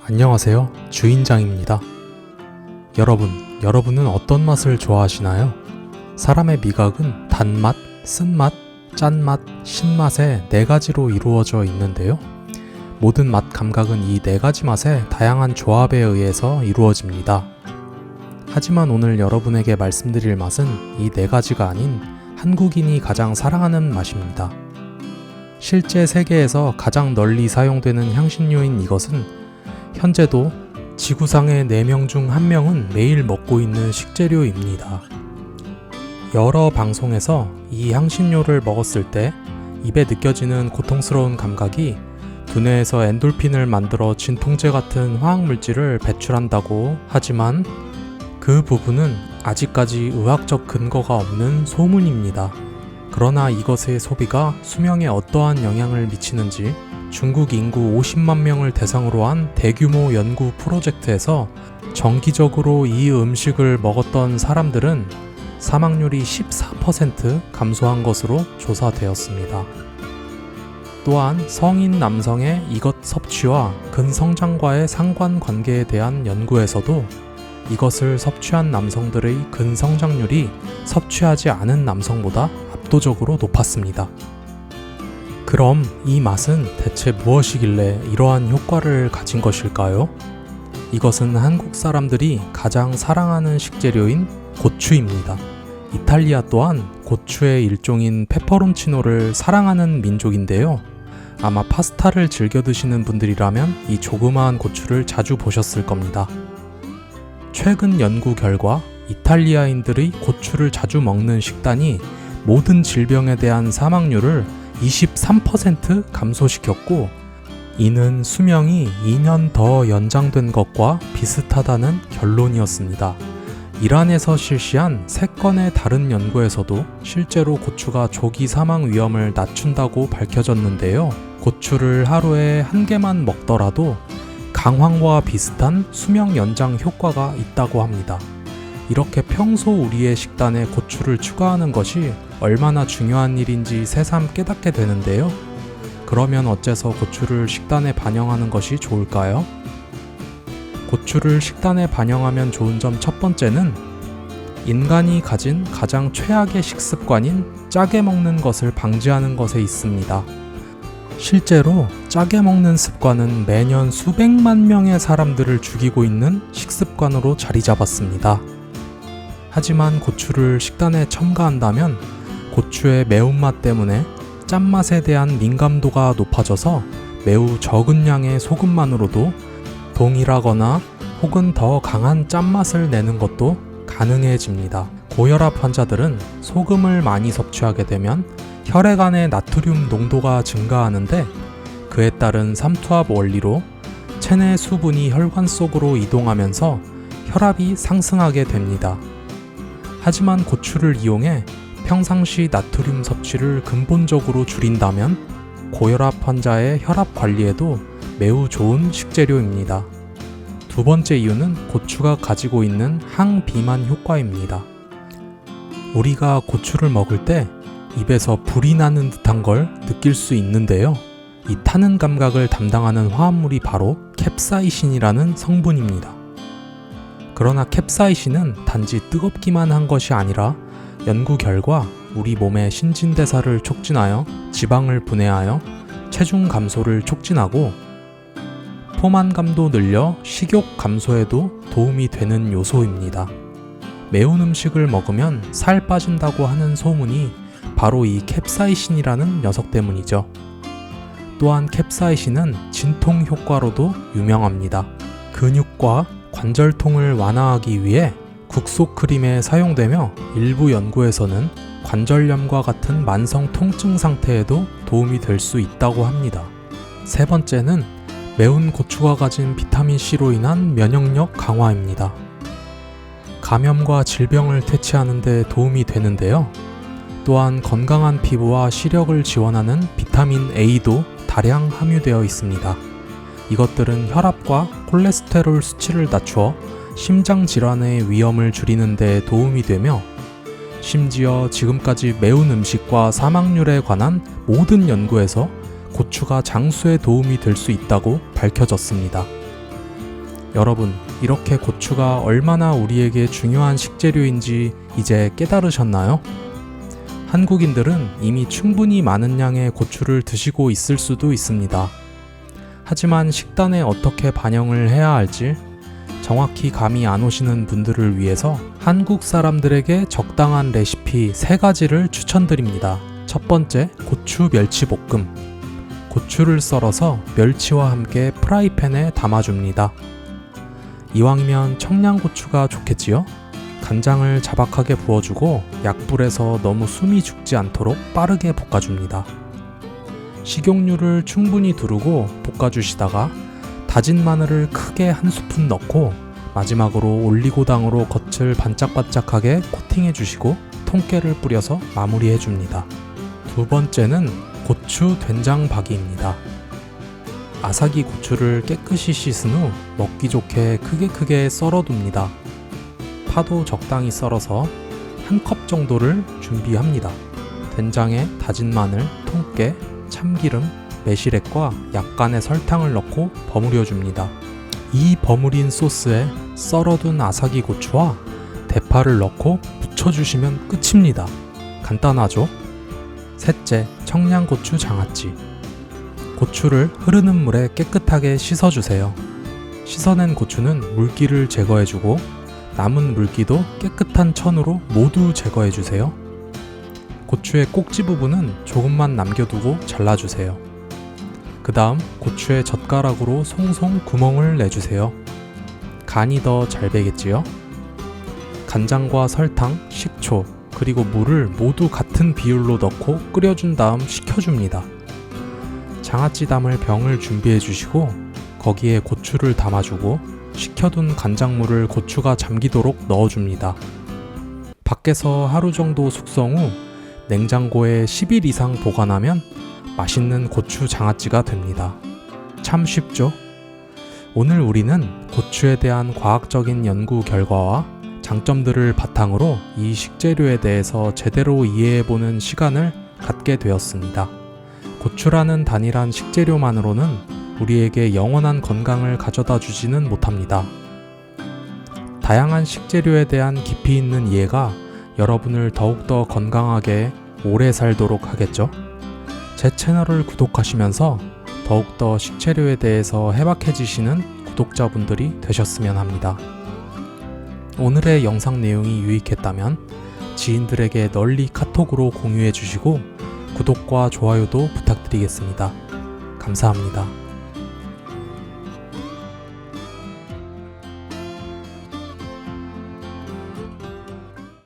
안녕하세요. 주인장입니다. 여러분은 어떤 맛을 좋아하시나요? 사람의 미각은 단맛, 쓴맛, 짠맛, 신맛의 4가지로 이루어져 있는데요. 모든 맛 감각은 이 4가지 맛의 다양한 조합에 의해서 이루어집니다. 하지만 오늘 여러분에게 말씀드릴 맛은 이 4가지가 아닌 한국인이 가장 사랑하는 맛입니다. 실제 세계에서 가장 널리 사용되는 향신료인 이것은 현재도 지구상의 4명 중 1명은 매일 먹고 있는 식재료입니다. 여러 방송에서 이 향신료를 먹었을 때 입에 느껴지는 고통스러운 감각이 두뇌에서 엔돌핀을 만들어 진통제 같은 화학물질을 배출한다고 하지만 그 부분은 아직까지 의학적 근거가 없는 소문입니다. 그러나 이것의 소비가 수명에 어떠한 영향을 미치는지 중국 인구 50만 명을 대상으로 한 대규모 연구 프로젝트에서 정기적으로 이 음식을 먹었던 사람들은 사망률이 14% 감소한 것으로 조사되었습니다. 또한 성인 남성의 이것 섭취와 근성장과의 상관관계에 대한 연구에서도 이것을 섭취한 남성들의 근성장률이 섭취하지 않은 남성보다 압도적으로 높았습니다. 그럼 이 맛은 대체 무엇이길래 이러한 효과를 가진 것일까요? 이것은 한국 사람들이 가장 사랑하는 식재료인 고추입니다. 이탈리아 또한 고추의 일종인 페퍼론치노를 사랑하는 민족인데요. 아마 파스타를 즐겨 드시는 분들이라면 이 조그마한 고추를 자주 보셨을 겁니다. 최근 연구 결과 이탈리아인들의 고추를 자주 먹는 식단이 모든 질병에 대한 사망률을 23% 감소시켰고 이는 수명이 2년 더 연장된 것과 비슷하다는 결론이었습니다. 이란에서 실시한 3건의 다른 연구에서도 실제로 고추가 조기 사망 위험을 낮춘다고 밝혀졌는데요. 고추를 하루에 1개만 먹더라도 강황과 비슷한 수명 연장 효과가 있다고 합니다. 이렇게 평소 우리의 식단에 고추를 추가하는 것이 얼마나 중요한 일인지 새삼 깨닫게 되는데요. 그러면 어째서 고추를 식단에 반영하는 것이 좋을까요? 고추를 식단에 반영하면 좋은 점 첫 번째는 인간이 가진 가장 최악의 식습관인 짜게 먹는 것을 방지하는 것에 있습니다. 실제로 짜게 먹는 습관은 매년 수백만 명의 사람들을 죽이고 있는 식습관으로 자리 잡았습니다. 하지만 고추를 식단에 첨가한다면 고추의 매운맛 때문에 짠맛에 대한 민감도가 높아져서 매우 적은 양의 소금만으로도 동일하거나 혹은 더 강한 짠맛을 내는 것도 가능해집니다. 고혈압 환자들은 소금을 많이 섭취하게 되면 혈액 안의 나트륨 농도가 증가하는데 그에 따른 삼투압 원리로 체내 수분이 혈관 속으로 이동하면서 혈압이 상승하게 됩니다. 하지만 고추를 이용해 평상시 나트륨 섭취를 근본적으로 줄인다면 고혈압 환자의 혈압 관리에도 매우 좋은 식재료입니다. 두 번째 이유는 고추가 가지고 있는 항비만 효과입니다. 우리가 고추를 먹을 때 입에서 불이 나는 듯한 걸 느낄 수 있는데요. 이 타는 감각을 담당하는 화합물이 바로 캡사이신이라는 성분입니다. 그러나 캡사이신은 단지 뜨겁기만 한 것이 아니라 연구 결과 우리 몸의 신진대사를 촉진하여 지방을 분해하여 체중 감소를 촉진하고 포만감도 늘려 식욕 감소에도 도움이 되는 요소입니다. 매운 음식을 먹으면 살 빠진다고 하는 소문이 바로 이 캡사이신이라는 녀석 때문이죠. 또한 캡사이신은 진통 효과로도 유명합니다. 근육과 관절통을 완화하기 위해 국소 크림에 사용되며 일부 연구에서는 관절염과 같은 만성 통증 상태에도 도움이 될 수 있다고 합니다. 세 번째는 매운 고추가 가진 비타민C로 인한 면역력 강화입니다. 감염과 질병을 퇴치하는 데 도움이 되는데요. 또한 건강한 피부와 시력을 지원하는 비타민 A도 다량 함유되어 있습니다. 이것들은 혈압과 콜레스테롤 수치를 낮추어 심장 질환의 위험을 줄이는 데 도움이 되며 심지어 지금까지 매운 음식과 사망률에 관한 모든 연구에서 고추가 장수에 도움이 될 수 있다고 밝혀졌습니다. 여러분, 이렇게 고추가 얼마나 우리에게 중요한 식재료인지 이제 깨달으셨나요? 한국인들은 이미 충분히 많은 양의 고추를 드시고 있을 수도 있습니다. 하지만 식단에 어떻게 반영을 해야 할지 정확히 감이 안 오시는 분들을 위해서 한국 사람들에게 적당한 레시피 3가지를 추천드립니다. 첫 번째, 고추 멸치볶음. 고추를 썰어서 멸치와 함께 프라이팬에 담아줍니다. 이왕이면 청양고추가 좋겠지요? 간장을 자박하게 부어주고 약불에서 너무 숨이 죽지 않도록 빠르게 볶아줍니다. 식용유를 충분히 두르고 볶아주시다가 다진 마늘을 크게 한 스푼 넣고 마지막으로 올리고당으로 겉을 반짝반짝하게 코팅해주시고 통깨를 뿌려서 마무리해줍니다. 두 번째는 고추 된장박이입니다. 아삭이 고추를 깨끗이 씻은 후 먹기 좋게 크게 썰어둡니다. 파도 적당히 썰어서 한 컵 정도를 준비합니다. 된장에 다진 마늘, 통깨, 참기름, 매실액과 약간의 설탕을 넣고 버무려 줍니다. 이 버무린 소스에 썰어둔 아삭이 고추와 대파를 넣고 부쳐주시면 끝입니다. 간단하죠? 셋째, 청양고추 장아찌. 고추를 흐르는 물에 깨끗하게 씻어주세요. 씻어낸 고추는 물기를 제거해주고 남은 물기도 깨끗한 천으로 모두 제거해주세요. 고추의 꼭지 부분은 조금만 남겨두고 잘라주세요. 그 다음 고추의 젓가락으로 송송 구멍을 내주세요. 간이 더 잘 배겠지요? 간장과 설탕, 식초, 그리고 물을 모두 같은 비율로 넣고 끓여준 다음 식혀줍니다. 장아찌 담을 병을 준비해 주시고 거기에 고추를 담아주고 식혀둔 간장물을 고추가 잠기도록 넣어줍니다. 밖에서 하루 정도 숙성 후 냉장고에 10일 이상 보관하면 맛있는 고추 장아찌가 됩니다. 참 쉽죠? 오늘 우리는 고추에 대한 과학적인 연구 결과와 장점들을 바탕으로 이 식재료에 대해서 제대로 이해해보는 시간을 갖게 되었습니다. 고추라는 단일한 식재료만으로는 우리에게 영원한 건강을 가져다 주지는 못합니다. 다양한 식재료에 대한 깊이 있는 이해가 여러분을 더욱더 건강하게 오래 살도록 하겠죠? 제 채널을 구독하시면서 더욱더 식재료에 대해서 해박해지시는 구독자분들이 되셨으면 합니다. 오늘의 영상 내용이 유익했다면 지인들에게 널리 카톡으로 공유해 주시고 구독과 좋아요도 부탁드리겠습니다. 감사합니다.